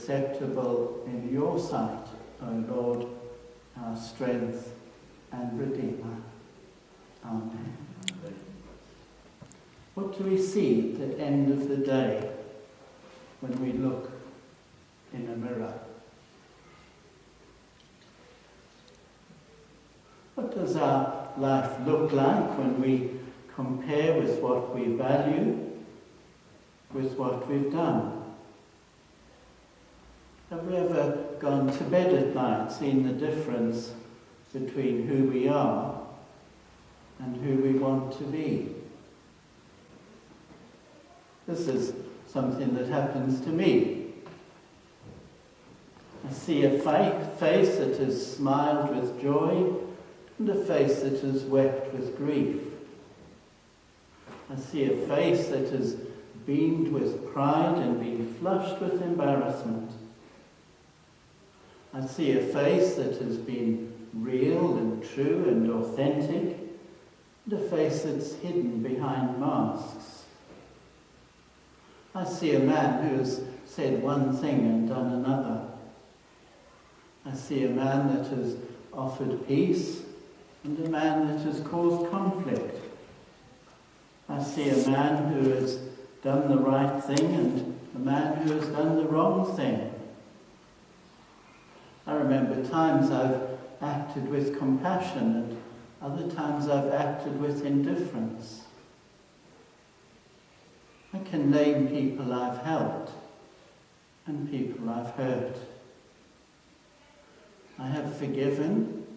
acceptable in your sight, O Lord, our strength and Redeemer. Amen. What do we see at the end of the day when we look in a mirror? What does our life look like when we compare with what we value, with what we've done? Have we ever gone to bed at night, seen the difference between who we are and who we want to be? This is something that happens to me. I see a face that has smiled with joy and a face that has wept with grief. I see a face that has beamed with pride and been flushed with embarrassment. I see a face that has been real and true and authentic, and a face that's hidden behind masks. I see a man who has said one thing and done another. I see a man that has offered peace and a man that has caused conflict. I see a man who has done the right thing and a man who has done the wrong thing. I remember times I've acted with compassion and other times I've acted with indifference. I can name people I've helped and people I've hurt. I have forgiven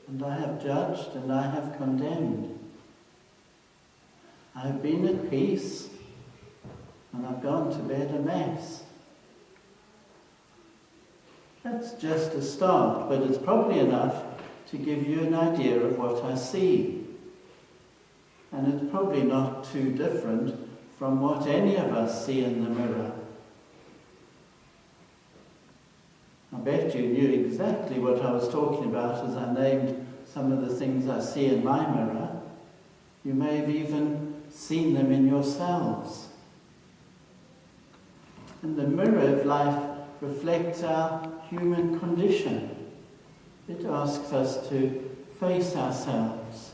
and I have judged and I have condemned. I have been at peace and I've gone to bed a mess. That's just a start, but it's probably enough to give you an idea of what I see. And it's probably not too different from what any of us see in the mirror. I bet you knew exactly what I was talking about as I named some of the things I see in my mirror. You may have even seen them in yourselves. And the mirror of life reflects our human condition. It asks us to face ourselves.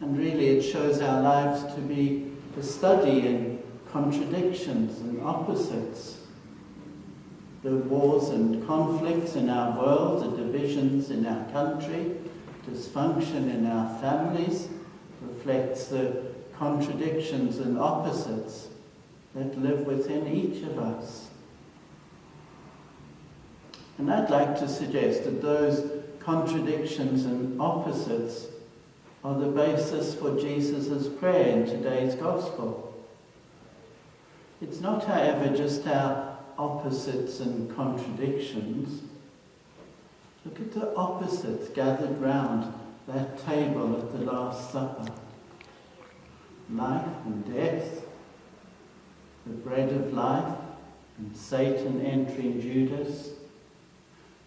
And really it shows our lives to be a study in contradictions and opposites. The wars and conflicts in our world, the divisions in our country, dysfunction in our families, reflects the contradictions and opposites that live within each of us. And I'd like to suggest that those contradictions and opposites are the basis for Jesus' prayer in today's Gospel. It's not, however, just our opposites and contradictions. Look at the opposites gathered round that table at the Last Supper. Life and death, the bread of life, and Satan entering Judas,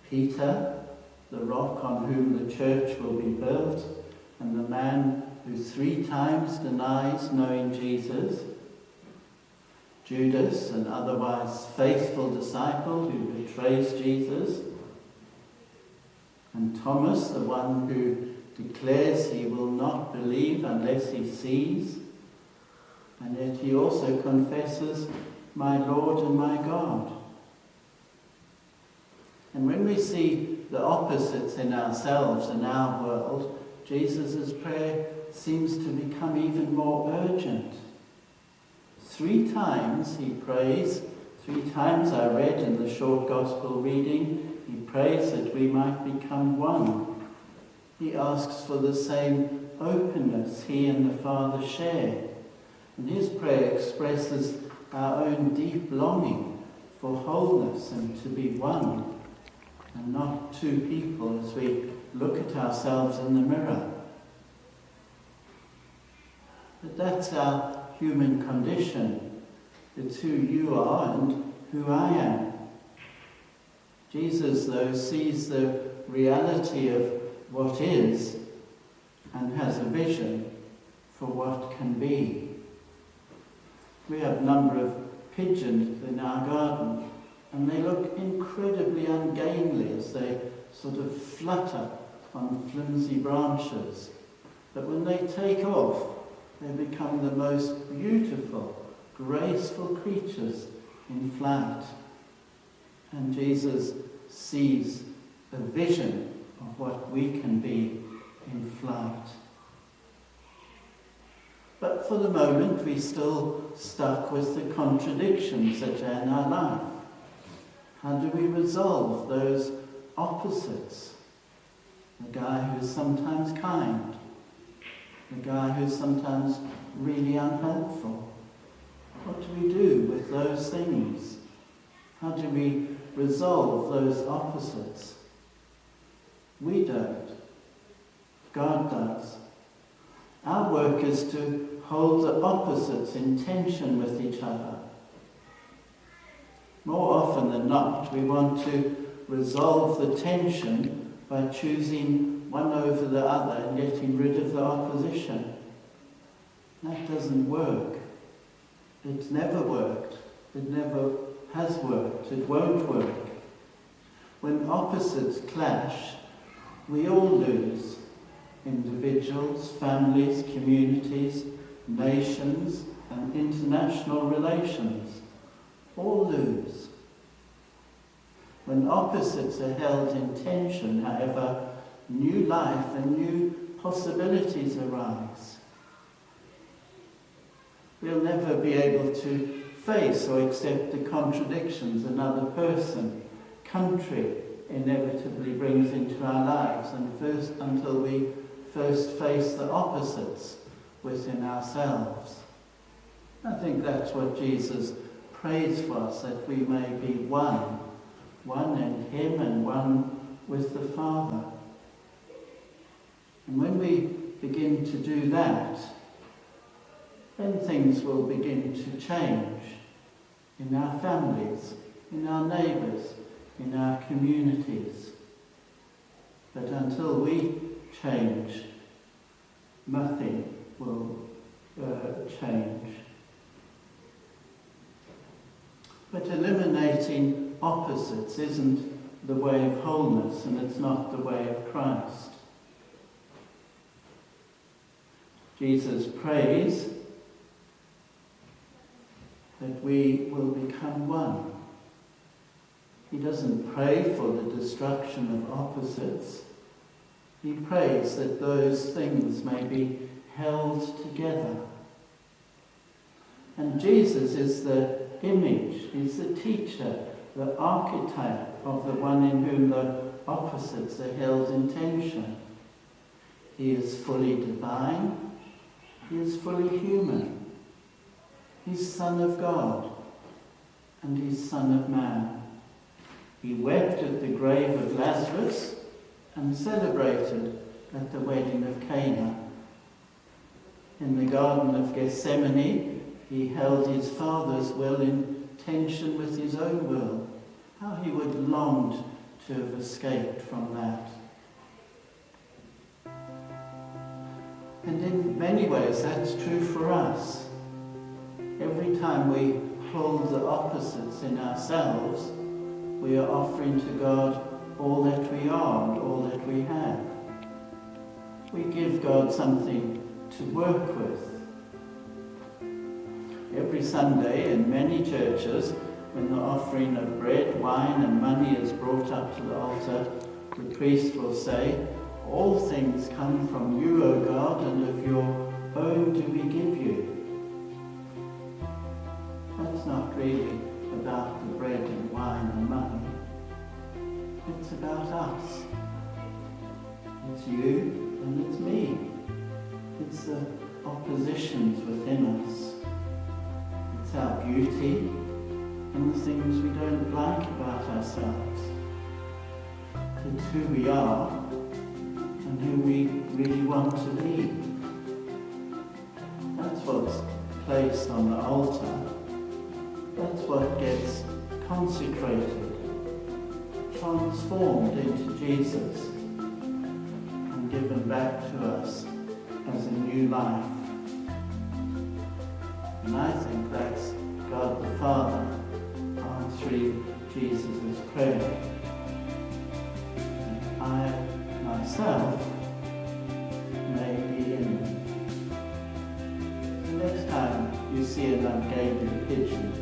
Peter, the rock on whom the church will be built, and the man who 3 times denies knowing Jesus, Judas, an otherwise faithful disciple who betrays Jesus, and Thomas, the one who declares he will not believe unless he sees, and yet he also confesses, "My Lord and my God." And when we see the opposites in ourselves and our world, Jesus' prayer seems to become even more urgent. 3 times he prays, 3 times I read in the short gospel reading, he prays that we might become one. He asks for the same openness he and the Father share. And his prayer expresses our own deep longing for wholeness and to be one, and not 2 people as we look at ourselves in the mirror. But that's our human condition. It's who you are and who I am. Jesus, though, sees the reality of what is and has a vision for what can be. We have a number of pigeons in our garden, and they look incredibly ungainly as they sort of flutter on flimsy branches. But when they take off, they become the most beautiful, graceful creatures in flight. And Jesus sees a vision of what we can be in flight. But for the moment, we're still stuck with the contradictions that are in our life. How do we resolve those opposites? The guy who's sometimes kind, the guy who's sometimes really unhelpful. What do we do with those things? How do we resolve those opposites? We don't. God does. Our work is to hold the opposites in tension with each other. More often than not, we want to resolve the tension by choosing one over the other and getting rid of the opposition. That doesn't work. It's never worked. It never has worked. It won't work. When opposites clash, we all lose. Individuals, families, communities, nations, and international relations all lose. When opposites are held in tension, however, new life and new possibilities arise. We'll never be able to face or accept the contradictions another person, country, inevitably brings into our lives, until we first face the opposites within ourselves. I think that's what Jesus prays for us, that we may be one in him and one with the Father. And when we begin to do that, then things will begin to change in our families, in our neighbours, in our communities. But until we change, nothing will change. But eliminating opposites isn't the way of wholeness, and it's not the way of Christ. Jesus prays that we will become one. He doesn't pray for the destruction of opposites. He prays that those things may be held together. And Jesus is the image, he's the teacher, the archetype of the one in whom the opposites are held in tension. He is fully divine, he is fully human. He's Son of God, and he's Son of Man. He wept at the grave of Lazarus and celebrated at the wedding of Cana. In the Garden of Gethsemane, he held his Father's will in tension with his own will. How he would have longed to have escaped from that. And in many ways, that's true for us. Every time we hold the opposites in ourselves, we are offering to God all that we are and all that we have. We give God something to work with. Every Sunday in many churches, when the offering of bread, wine and money is brought up to the altar, the priest will say, "All things come from you, O God, and of your own do we give you." That's not really about the bread and wine and money. It's about us. It's you and it's me. It's the oppositions within us. It's our beauty and the things we don't like about ourselves. It's who we are and who we really want to be. That's what's placed on the altar. That's what gets consecrated, transformed into Jesus, and given back to us as a new life. And I think that's God the Father answering Jesus' prayer. And I myself may be in them. The next time you see an ungainly pigeon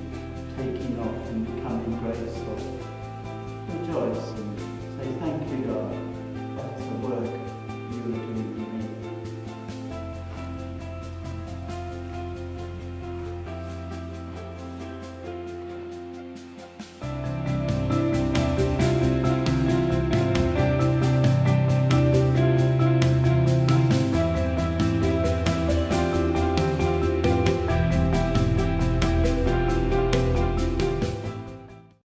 taking off and becoming graceful, rejoice and say, thank you, God.